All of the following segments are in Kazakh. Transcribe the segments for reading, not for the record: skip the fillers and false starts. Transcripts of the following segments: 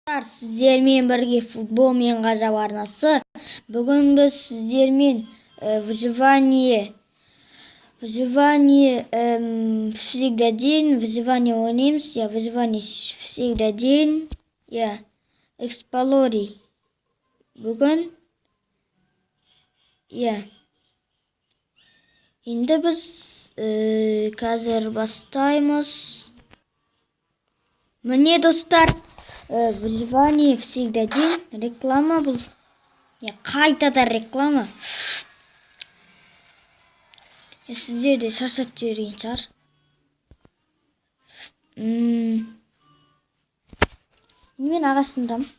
Сіздермен бірге футбол мен ғажап арнасы. Бүгін біз сіздермен выживание всегда день, выживание ойнаймыз. Выживание всегда день, эксплори. Бүгін енді біз қазір бастаймыз. Міне достар, выживание всегда день реклама бұл. Қайтада реклама. Сіздер де шаршатып жіберген шығар. Мен ағасындамын.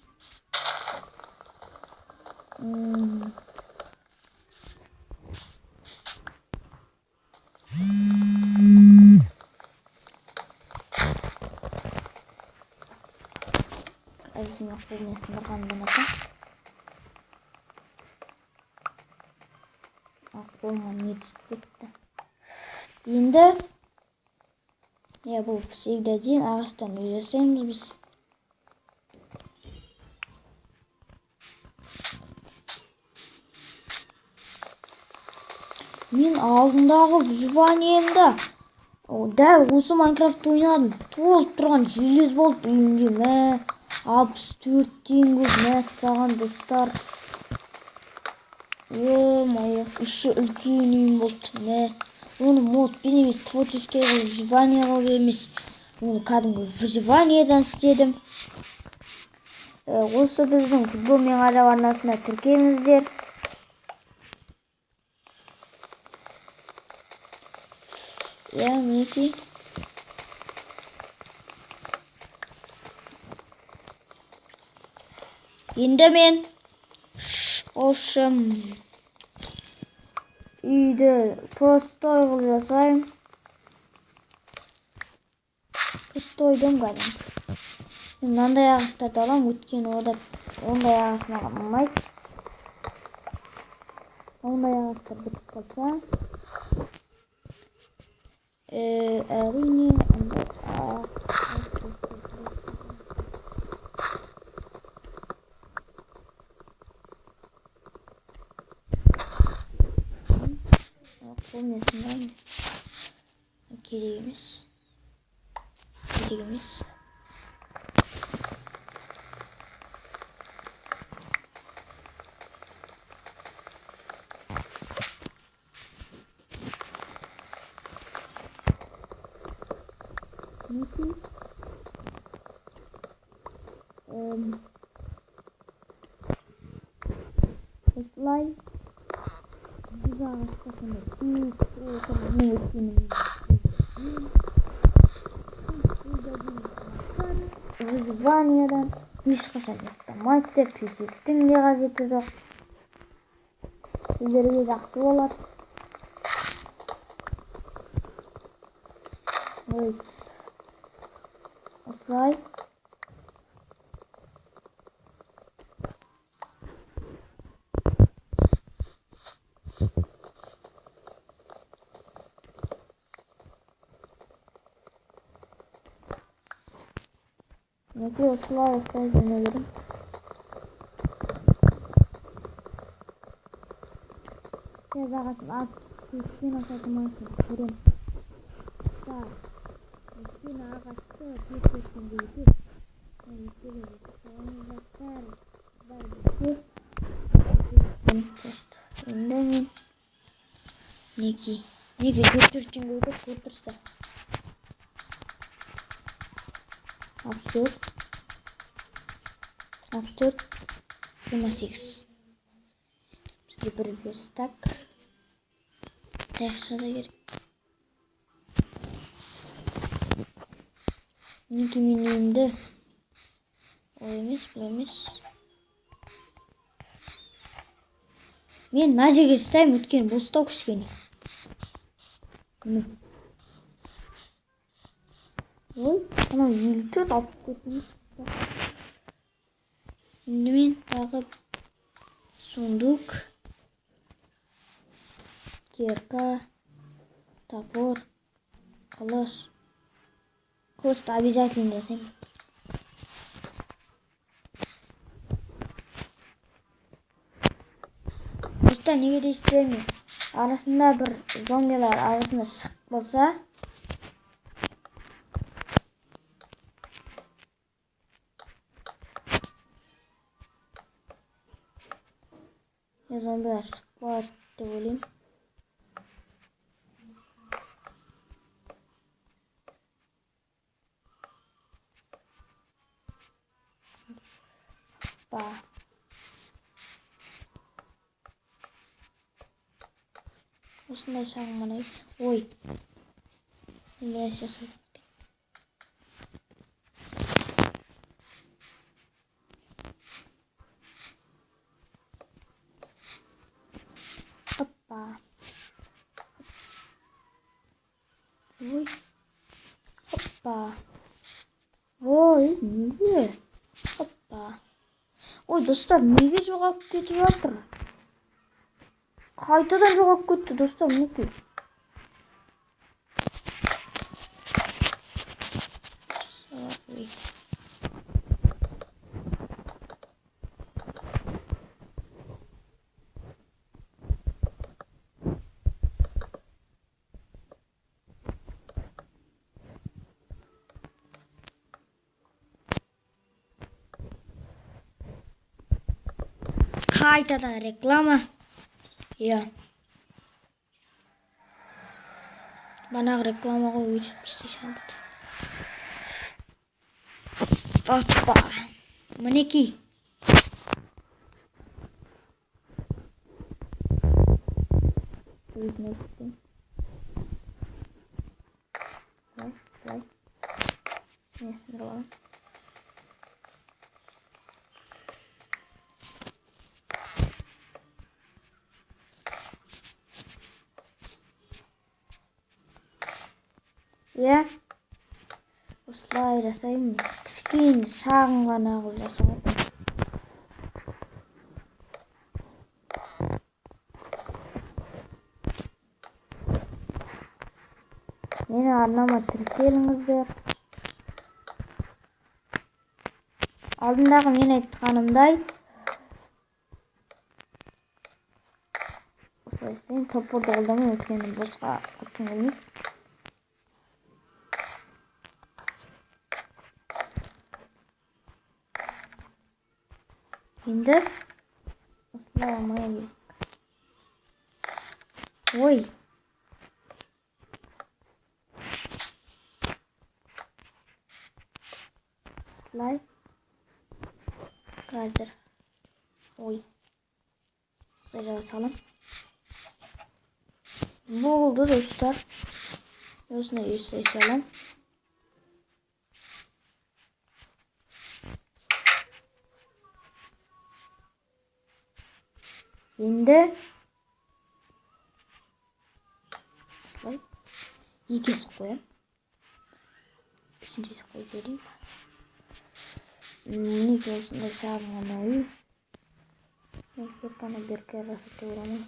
Әзіме қолмен сындырғанымдан аса. Қолыма не түсіп кетті. Енді бұл всегда день ағаштан үй жасаймыз біз. Мен алдындағы выживаниемді дәл осы Майнкрафтты ойнадым. Толып тұрған желез болды үйімде. 64-тен көп мәссаған достар. Е-мое, еще үлкен үйім болды. Оны модпен емес, творческий выживание қылып емес. Оны кәдімгі выживаниедан істедім. Осы біздің футбол мен ғажап арнасына тіркеліңіздер. Мінекей. Енді мен үйді простой қылып жасайым. Простойдым кәдімгі. Мен мынандай ағаштарды аламын, өйткені ондай ағаш маған ұнамайды. Ондай ағаштар бітіп қалса, әрине қолмен сындырамын. Керек емес. Осылай біз ағаштасында выживаниядан ешқашан ұйықтамайсыздар, төсектің де қажеті жоқ. Сіздерге жақсы болады. Осылай осылай жөне берем. Тез ағасын өскен асатымайсың көрем. Өскен ағашты өскен дейдік. Енді мен неге көтерген көйді көтерсе. Абсурд. 28. Бізге бір верстак. Таяқша да керек. Неге мен үйімді ол емес, бұл емес. Мен мына жерге ұстаймын, өйткені бостау кішкене. Анау елтір алып кетеміз. Енді мен тағы сундук, кирка, топор, қылыш. Қылышты обязательно жасаймын. Dostlar neге дейсіздер? Arasında bir zombiler arasında çıkıp bolsa ya zombiler çıkıp bolat dep oylойм. Ba. Osындай шағын ғана. Ой. Biraz жасадым. Hoppa. Ой. Hoppa. Ой, неге? Hoppa. Ой, достар, неге жоғалып кетіп жатыр? Қайтадан жоғалып кетті, достар, мінекей. Ой. Қайтадан реклама. Ya. Bana reklama koyuyor PlayStation. Hoppa. Мінекей. Өзіне өттім. Былай. Несін аламын. Ya. Осылай жасаймын. Кішкене шағын ғана қылып жасаймын. Meni arnama тіркеліңіздер. Алдындағы мен айтқанымдай осылай сен топорды қолдамай өткенім босқа өткен келмейді. Енді осылай алмай керек. Ой. Осылай. Қазір. Ой. Осылай жасалым. Болды достар. Осыны өсі салам. Енді осылай екесі қоям. Үшіншісі қойып берейін. Мінекей осындай шағын ғана үй. Мен тек қана берке жасап орамын.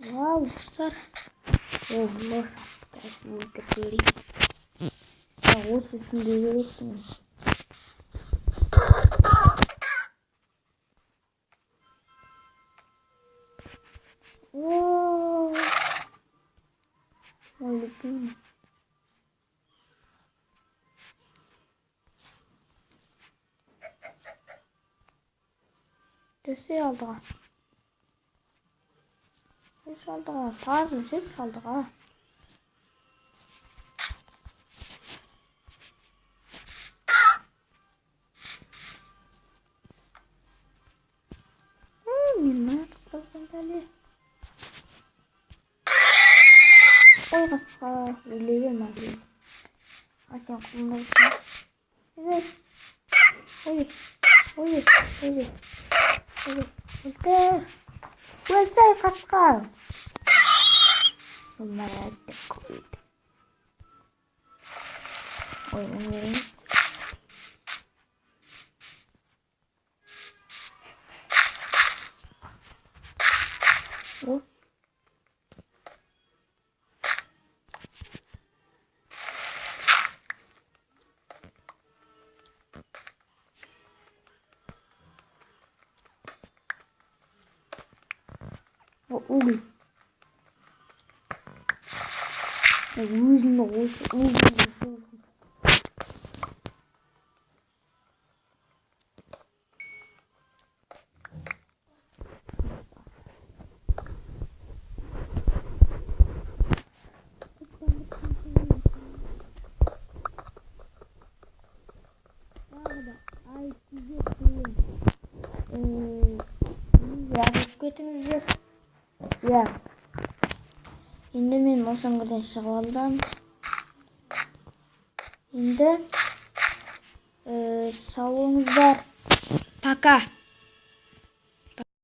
Вау, достар. Лош аттық. Өлтір көрейін. Осы үстінде керектің. Ой, любимый. Ses aldığa. Ses aldığa. Pardon, ses aldığa. Bilmem. Dali. Ой, қасқа. Өлеген мағылым. Асен құлындасын. Evet. Hayır. Hayır. Hayır. Hayır. Hayır. Selesai Kaskar. Lumayan kulit. Oyunumuz. Oh. Ui. Ya. Şimdi men osаңғыдан шығып алдым. Енді сау болыңыздар. Пока.